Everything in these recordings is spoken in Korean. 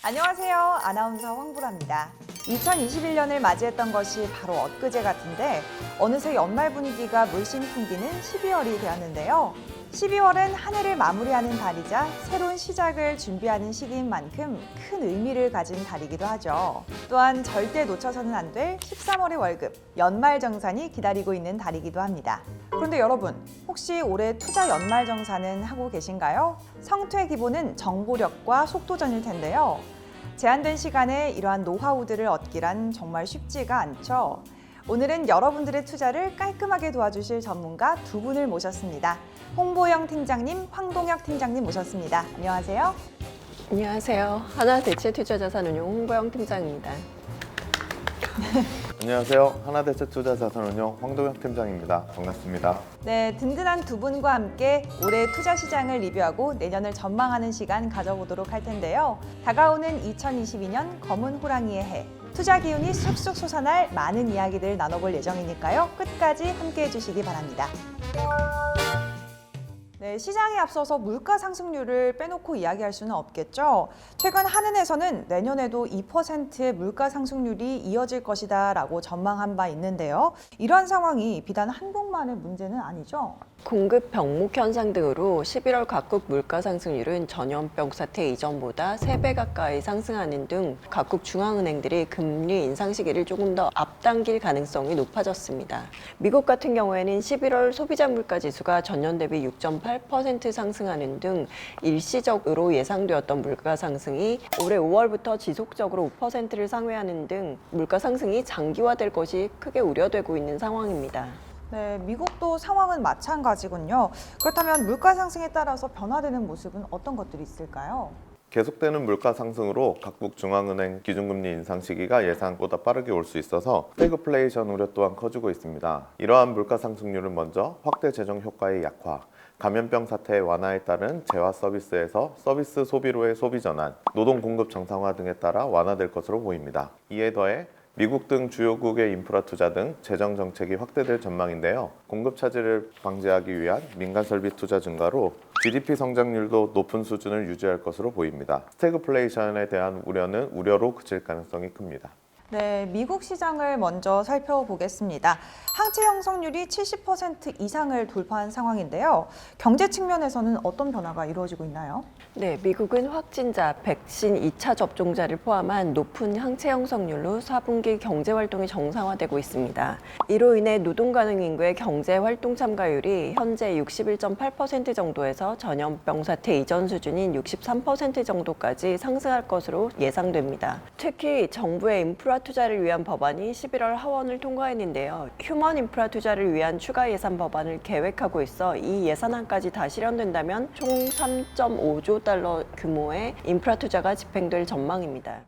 안녕하세요. 아나운서 황보라입니다. 2021년을 맞이했던 것이 바로 엊그제 같은데 어느새 연말 분위기가 물씬 풍기는 12월이 되었는데요. 12월은 한 해를 마무리하는 달이자 새로운 시작을 준비하는 시기인 만큼 큰 의미를 가진 달이기도 하죠. 또한 절대 놓쳐서는 안 될 13월의 월급, 연말정산이 기다리고 있는 달이기도 합니다. 그런데 여러분, 혹시 올해 투자 연말정산은 하고 계신가요? 성투의 기본은 정보력과 속도전일 텐데요. 제한된 시간에 이러한 노하우들을 얻기란 정말 쉽지가 않죠. 오늘은 여러분들의 투자를 깔끔하게 도와주실 전문가 두 분을 모셨습니다. 홍보영 팀장님, 황동혁 팀장님 모셨습니다. 안녕하세요. 안녕하세요. 하나대체투자자산운용 홍보영 팀장입니다. 안녕하세요. 하나대체투자자산운용 황동혁 팀장입니다. 반갑습니다. 네, 든든한 두 분과 함께 올해 투자 시장을 리뷰하고 내년을 전망하는 시간 가져보도록 할 텐데요. 다가오는 2022년 검은 호랑이의 해. 투자 기운이 쑥쑥 솟아날 많은 이야기들 나눠볼 예정이니까요. 끝까지 함께해 주시기 바랍니다. 네, 시장에 앞서서 물가 상승률을 빼놓고 이야기할 수는 없겠죠. 최근 한은에서는 내년에도 2%의 물가 상승률이 이어질 것이다 라고 전망한 바 있는데요. 이러한 상황이 비단 한국만의 문제는 아니죠. 공급 병목 현상 등으로 11월 각국 물가 상승률은 전염병 사태 이전보다 3배 가까이 상승하는 등 각국 중앙은행들이 금리 인상 시기를 조금 더 앞당길 가능성이 높아졌습니다. 미국 같은 경우에는 11월 소비자 물가 지수가 전년 대비 6.8% 상승하는 등 일시적으로 예상되었던 물가 상승이 올해 5월부터 지속적으로 5%를 상회하는 등 물가 상승이 장기화될 것이 크게 우려되고 있는 상황입니다. 네, 미국도 상황은 마찬가지군요. 그렇다면 물가 상승에 따라서 변화되는 모습은 어떤 것들이 있을까요? 계속되는 물가 상승으로 각국 중앙은행 기준금리 인상 시기가 예상보다 빠르게 올 수 있어서 스태그플레이션 우려 또한 커지고 있습니다. 이러한 물가 상승률은 먼저 확대 재정 효과의 약화, 감염병 사태의 완화에 따른 재화 서비스에서 서비스 소비로의 소비 전환, 노동 공급 정상화 등에 따라 완화될 것으로 보입니다. 이에 더해 미국 등 주요국의 인프라 투자 등 재정 정책이 확대될 전망인데요. 공급 차질을 방지하기 위한 민간 설비 투자 증가로 GDP 성장률도 높은 수준을 유지할 것으로 보입니다. 스태그플레이션에 대한 우려는 우려로 그칠 가능성이 큽니다. 네, 미국 시장을 먼저 살펴보겠습니다. 항체 형성률이 70% 이상을 돌파한 상황인데요. 경제 측면에서는 어떤 변화가 이루어지고 있나요? 네, 미국은 확진자, 백신 2차 접종자를 포함한 높은 항체 형성률로 4분기 경제 활동이 정상화되고 있습니다. 이로 인해 노동 가능 인구의 경제 활동 참가율이 현재 61.8% 정도에서 전염병 사태 이전 수준인 63% 정도까지 상승할 것으로 예상됩니다. 특히 정부의 인프라 투자를 위한 법안이 11월 하원을 통과했는데요. 휴먼 인프라 투자를 위한 추가 예산 법안을 계획하고 있어 이 예산안까지 다 실현된다면 총 3.5조 달러 규모의 인프라 투자가 집행될 전망입니다.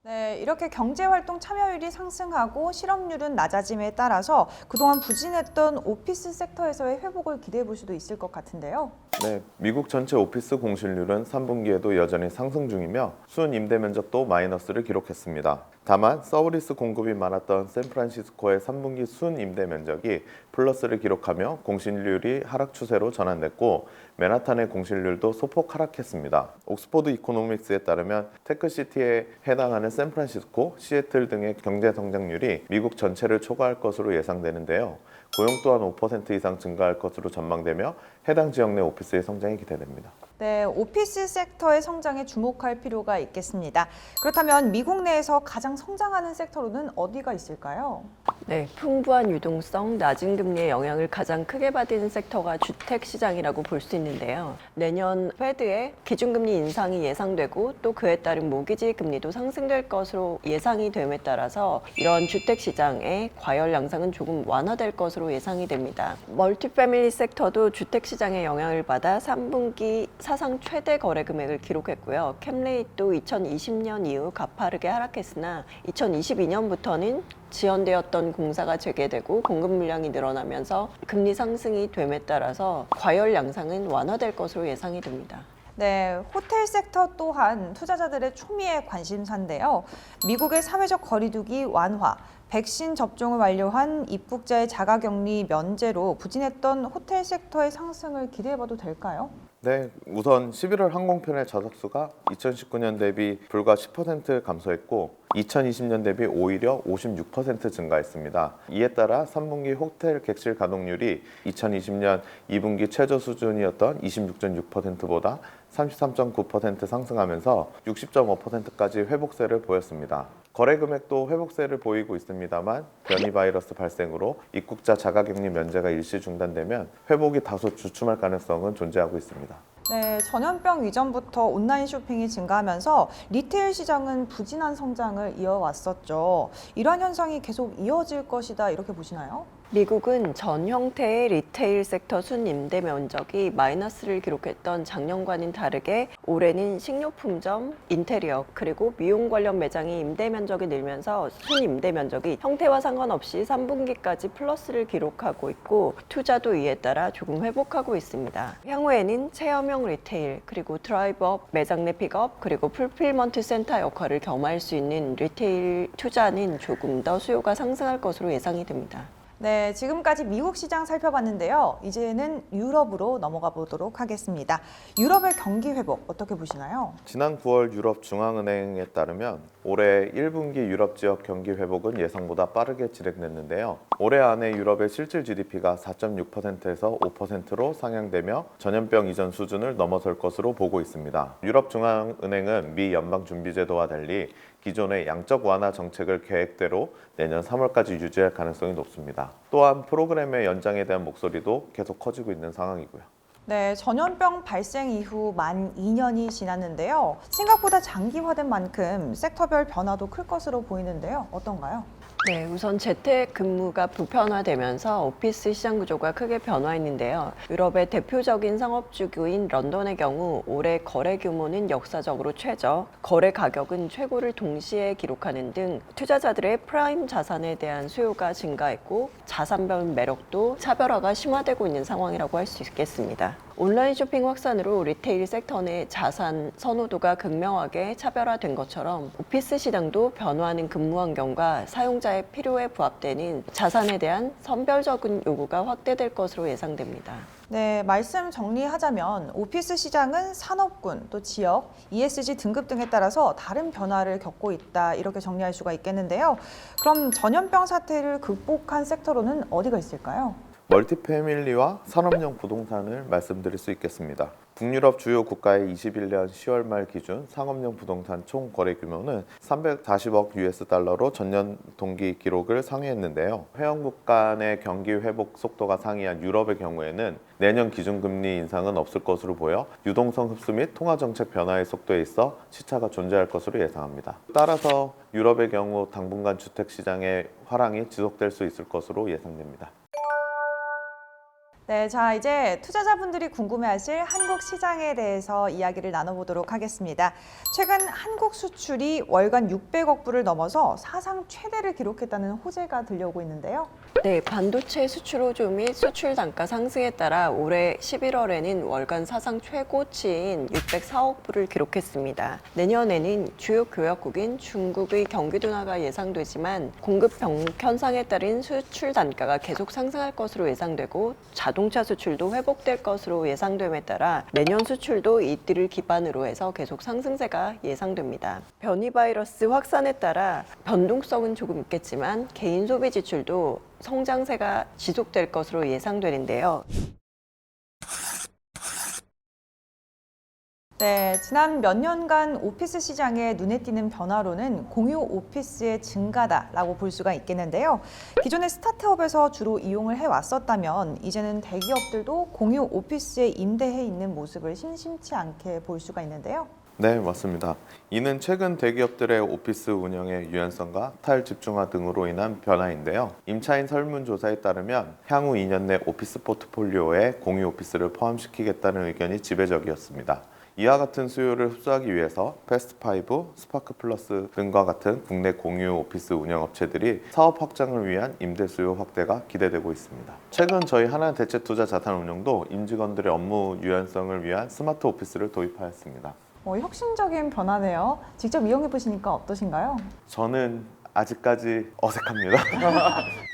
네, 이렇게 경제활동 참여율이 상승하고 실업률은 낮아짐에 따라서 그동안 부진했던 오피스 섹터에서의 회복을 기대해 볼 수도 있을 것 같은데요. 네, 미국 전체 오피스 공실률은 3분기에도 여전히 상승 중이며 순 임대 면적도 마이너스를 기록했습니다. 다만 서브리스 공급이 많았던 샌프란시스코의 3분기 순 임대 면적이 플러스를 기록하며 공실률이 하락 추세로 전환됐고 맨하탄의 공실률도 소폭 하락했습니다. 옥스포드 이코노믹스에 따르면 테크시티에 해당하는 샌프란시스코, 시애틀 등의 경제 성장률이 미국 전체를 초과할 것으로 예상되는데요. 고용 또한 5% 이상 증가할 것으로 전망되며 해당 지역 내 오피스의 성장이 기대됩니다. 네, 오피스 섹터의 성장에 주목할 필요가 있겠습니다. 그렇다면 미국 내에서 가장 성장하는 섹터로는 어디가 있을까요? 네, 풍부한 유동성, 낮은 금리의 영향을 가장 크게 받은 섹터가 주택 시장이라고 볼 수 있는데요. 내년 페드의 기준금리 인상이 예상되고 또 그에 따른 모기지 금리도 상승될 것으로 예상이 됨에 따라서 이런 주택 시장의 과열 양상은 조금 완화될 것으로 예상이 됩니다. 멀티패밀리 섹터도 주택 시장의 영향을 받아 3분기 사상 최대 거래 금액을 기록했고요. 캡레이트도 2020년 이후 가파르게 하락했으나 2022년부터는 지연되었던 공사가 재개되고 공급 물량이 늘어나면서 금리 상승이 됨에 따라서 과열 양상은 완화될 것으로 예상이 됩니다. 네, 호텔 섹터 또한 투자자들의 초미의 관심사인데요. 미국의 사회적 거리두기 완화, 백신 접종을 완료한 입국자의 자가격리 면제로 부진했던 호텔 섹터의 상승을 기대해봐도 될까요? 네, 우선 11월 항공편의 좌석수가 2019년 대비 불과 10% 감소했고 2020년 대비 오히려 56% 증가했습니다. 이에 따라 3분기 호텔 객실 가동률이 2020년 2분기 최저 수준이었던 26.6%보다 33.9% 상승하면서 60.5%까지 회복세를 보였습니다. 거래 금액도 회복세를 보이고 있습니다만 변이 바이러스 발생으로 입국자 자가격리 면제가 일시 중단되면 회복이 다소 주춤할 가능성은 존재하고 있습니다. 네, 전염병 이전부터 온라인 쇼핑이 증가하면서 리테일 시장은 부진한 성장을 이어왔었죠. 이러한 현상이 계속 이어질 것이다 이렇게 보시나요? 미국은 전 형태의 리테일 섹터 순임대 면적이 마이너스를 기록했던 작년과는 다르게 올해는 식료품점, 인테리어, 그리고 미용 관련 매장이 임대 면적이 늘면서 순임대 면적이 형태와 상관없이 3분기까지 플러스를 기록하고 있고 투자도 이에 따라 조금 회복하고 있습니다. 향후에는 체험형 리테일, 그리고 드라이브업, 매장 내 픽업, 그리고 풀필먼트 센터 역할을 겸할 수 있는 리테일 투자는 조금 더 수요가 상승할 것으로 예상이 됩니다. 네, 지금까지 미국 시장 살펴봤는데요. 이제는 유럽으로 넘어가 보도록 하겠습니다. 유럽의 경기 회복 어떻게 보시나요? 지난 9월 유럽 중앙은행에 따르면 올해 1분기 유럽 지역 경기 회복은 예상보다 빠르게 진행됐는데요. 올해 안에 유럽의 실질 GDP가 4.6%에서 5%로 상향되며 전염병 이전 수준을 넘어설 것으로 보고 있습니다. 유럽 중앙은행은 미 연방준비제도와 달리 기존의 양적 완화 정책을 계획대로 내년 3월까지 유지할 가능성이 높습니다. 또한 프로그램의 연장에 대한 목소리도 계속 커지고 있는 상황이고요. 네, 전염병 발생 이후 만 2년이 지났는데요. 생각보다 장기화된 만큼 섹터별 변화도 클 것으로 보이는데요. 어떤가요? 네, 우선 재택근무가 보편화되면서 오피스 시장 구조가 크게 변화했는데요. 유럽의 대표적인 상업주구인 런던의 경우 올해 거래 규모는 역사적으로 최저, 거래 가격은 최고를 동시에 기록하는 등 투자자들의 프라임 자산에 대한 수요가 증가했고 자산별 매력도 차별화가 심화되고 있는 상황이라고 할 수 있겠습니다. 온라인 쇼핑 확산으로 리테일 섹터 내 자산 선호도가 극명하게 차별화된 것처럼 오피스 시장도 변화하는 근무 환경과 사용자의 필요에 부합되는 자산에 대한 선별적인 요구가 확대될 것으로 예상됩니다. 네, 말씀 정리하자면 오피스 시장은 산업군, 또 지역, ESG 등급 등에 따라서 다른 변화를 겪고 있다 이렇게 정리할 수가 있겠는데요. 그럼 전염병 사태를 극복한 섹터로는 어디가 있을까요? 멀티패밀리와 산업용 부동산을 말씀드릴 수 있겠습니다. 북유럽 주요 국가의 21년 10월 말 기준 상업용 부동산 총 거래 규모는 340억 US 달러로 전년 동기 기록을 상회했는데요. 회원국 간의 경기 회복 속도가 상이한 유럽의 경우에는 내년 기준금리 인상은 없을 것으로 보여 유동성 흡수 및 통화정책 변화의 속도에 있어 시차가 존재할 것으로 예상합니다. 따라서 유럽의 경우 당분간 주택시장의 화랑이 지속될 수 있을 것으로 예상됩니다. 네, 자 이제 투자자분들이 궁금해하실 한국 시장에 대해서 이야기를 나눠보도록 하겠습니다. 최근 한국 수출이 월간 600억 불을 넘어서 사상 최대를 기록했다는 호재가 들려오고 있는데요. 네, 반도체 수출 호조 및 수출 단가 상승에 따라 올해 11월에는 월간 사상 최고치인 604억 불을 기록했습니다. 내년에는 주요 교역국인 중국의 경기 둔화가 예상되지만 공급 현상에 따른 수출 단가가 계속 상승할 것으로 예상되고 자동차 수출도 회복될 것으로 예상됨에 따라 내년 수출도 이들을 기반으로 해서 계속 상승세가 예상됩니다. 변이 바이러스 확산에 따라 변동성은 조금 있겠지만 개인 소비 지출도 성장세가 지속될 것으로 예상되는데요. 네, 지난 몇 년간 오피스 시장에 눈에 띄는 변화로는 공유 오피스의 증가다라고 볼 수가 있겠는데요. 기존의 스타트업에서 주로 이용을 해왔었다면 이제는 대기업들도 공유 오피스에 임대해 있는 모습을 심심치 않게 볼 수가 있는데요. 네, 맞습니다. 이는 최근 대기업들의 오피스 운영의 유연성과 탈집중화 등으로 인한 변화인데요. 임차인 설문조사에 따르면 향후 2년 내 오피스 포트폴리오에 공유 오피스를 포함시키겠다는 의견이 지배적이었습니다. 이와 같은 수요를 흡수하기 위해서 패스트5, 스파크플러스 등과 같은 국내 공유 오피스 운영업체들이 사업 확장을 위한 임대 수요 확대가 기대되고 있습니다. 최근 저희 하나대체투자자산운용도 임직원들의 업무 유연성을 위한 스마트 오피스를 도입하였습니다. 혁신적인 변화네요. 직접 이용해 보시니까 어떠신가요? 저는 아직까지 어색합니다.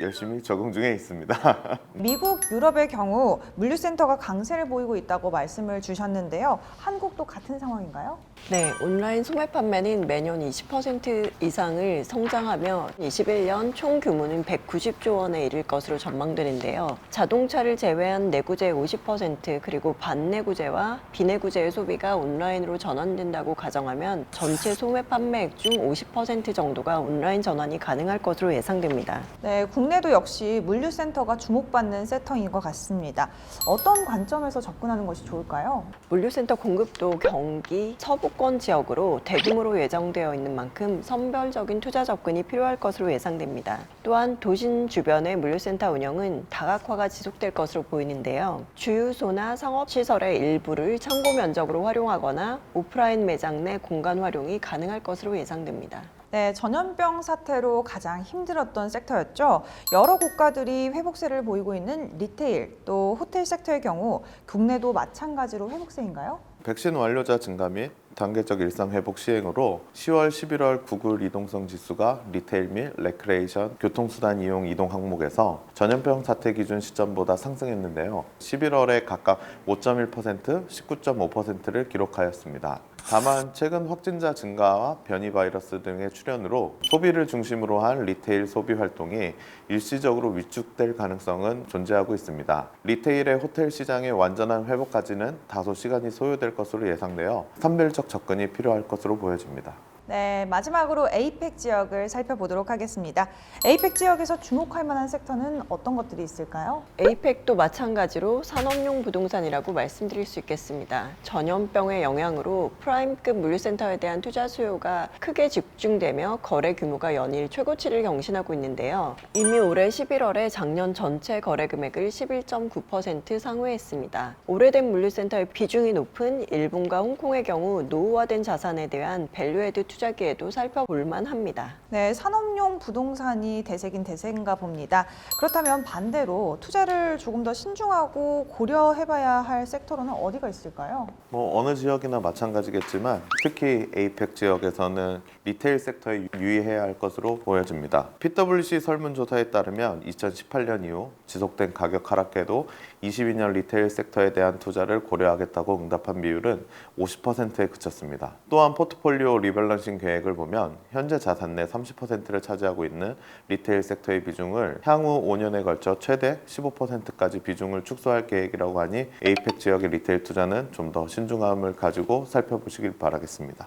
열심히 적응 중에 있습니다. 미국, 유럽의 경우 물류센터가 강세를 보이고 있다고 말씀을 주셨는데요. 한국도 같은 상황인가요? 네, 온라인 소매 판매는 매년 20% 이상을 성장하며 21년 총 규모는 190조 원에 이를 것으로 전망되는데요. 자동차를 제외한 내구재의 50% 그리고 반내구재와 비내구재의 소비가 온라인으로 전환된다고 가정하면 전체 소매 판매액 중 50% 정도가 온라인 전환이 가능할 것으로 예상됩니다. 네, 국내도 역시 물류센터가 주목받는 섹터인 것 같습니다. 어떤 관점에서 접근하는 것이 좋을까요? 물류센터 공급도 경기, 서부권 지역으로 대규모로 예정되어 있는 만큼 선별적인 투자 접근이 필요할 것으로 예상됩니다. 또한 도심 주변의 물류센터 운영은 다각화가 지속될 것으로 보이는데요. 주유소나 상업시설의 일부를 창고 면적으로 활용하거나 오프라인 매장 내 공간 활용이 가능할 것으로 예상됩니다. 네, 전염병 사태로 가장 힘들었던 섹터였죠. 여러 국가들이 회복세를 보이고 있는 리테일, 또 호텔 섹터의 경우 국내도 마찬가지로 회복세인가요? 백신 완료자 증가 및 단계적 일상 회복 시행으로 10월, 11월 구글 이동성 지수가 리테일 및 레크레이션, 교통수단 이용 이동 항목에서 전염병 사태 기준 시점보다 상승했는데요. 11월에 각각 5.1%, 19.5%를 기록하였습니다. 다만 최근 확진자 증가와 변이 바이러스 등의 출현으로 소비를 중심으로 한 리테일 소비 활동이 일시적으로 위축될 가능성은 존재하고 있습니다. 리테일의 호텔 시장의 완전한 회복까지는 다소 시간이 소요될 것으로 예상되어 선별적 접근이 필요할 것으로 보여집니다. 네, 마지막으로 에이펙 지역을 살펴보도록 하겠습니다. 에이펙 지역에서 주목할 만한 섹터는 어떤 것들이 있을까요? 에이펙도 마찬가지로 산업용 부동산이라고 말씀드릴 수 있겠습니다. 전염병의 영향으로 프라임급 물류센터에 대한 투자 수요가 크게 집중되며 거래 규모가 연일 최고치를 경신하고 있는데요. 이미 올해 11월에 작년 전체 거래 금액을 11.9% 상회했습니다. 오래된 물류센터의 비중이 높은 일본과 홍콩의 경우 노후화된 자산에 대한 밸류에드 투자기에도 살펴볼 만합니다. 네, 산업용 부동산이 대세긴 대세인가 봅니다. 그렇다면 반대로 투자를 조금 더 신중하고 고려해봐야 할 섹터로는 어디가 있을까요? 어느 지역이나 마찬가지겠지만 특히 에이펙 지역에서는 리테일 섹터에 유의해야 할 것으로 보여집니다. PwC 설문조사에 따르면 2018년 이후 지속된 가격 하락에도 22년 리테일 섹터에 대한 투자를 고려하겠다고 응답한 비율은 50%에 그쳤습니다. 또한 포트폴리오 리밸런싱 계획을 보면 현재 자산 내 30%를 차지하고 있는 리테일 섹터의 비중을 향후 5년에 걸쳐 최대 15%까지 비중을 축소할 계획이라고 하니 에이펙 지역의 리테일 투자는 좀 더 신중함을 가지고 살펴보시길 바라겠습니다.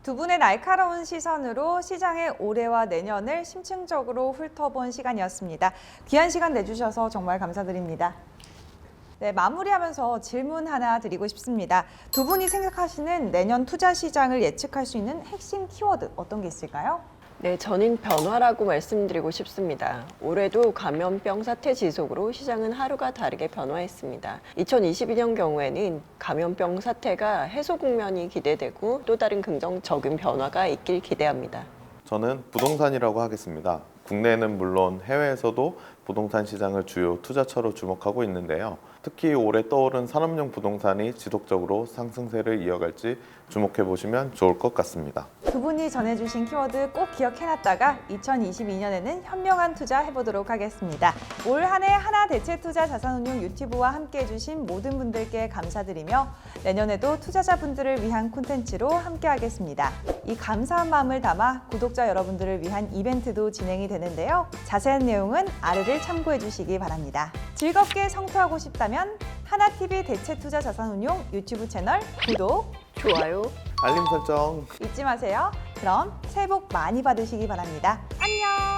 두 분의 날카로운 시선으로 시장의 올해와 내년을 심층적으로 훑어본 시간이었습니다. 귀한 시간 내주셔서 정말 감사드립니다. 네, 마무리하면서 질문 하나 드리고 싶습니다. 두 분이 생각하시는 내년 투자 시장을 예측할 수 있는 핵심 키워드 어떤 게 있을까요? 네, 저는 변화라고 말씀드리고 싶습니다. 올해도 감염병 사태 지속으로 시장은 하루가 다르게 변화했습니다. 2022년 경우에는 감염병 사태가 해소 국면이 기대되고 또 다른 긍정적인 변화가 있길 기대합니다. 저는 부동산이라고 하겠습니다. 국내는 물론 해외에서도 부동산 시장을 주요 투자처로 주목하고 있는데요. 특히 올해 떠오른 산업용 부동산이 지속적으로 상승세를 이어갈지 주목해 보시면 좋을 것 같습니다. 두 분이 전해주신 키워드 꼭 기억해놨다가 2022년에는 현명한 투자 해보도록 하겠습니다. 올 한 해 하나대체투자 자산운용 유튜브와 함께해주신 모든 분들께 감사드리며 내년에도 투자자분들을 위한 콘텐츠로 함께하겠습니다. 이 감사한 마음을 담아 구독자 여러분들을 위한 이벤트도 진행이 되는데요. 자세한 내용은 아래를 참고해 주시기 바랍니다. 즐겁게 성투하고 싶다면 하나TV 대체투자 자산운용 유튜브 채널 구독, 좋아요. 알림 설정. 잊지 마세요. 그럼 새해 복 많이 받으시기 바랍니다. 안녕!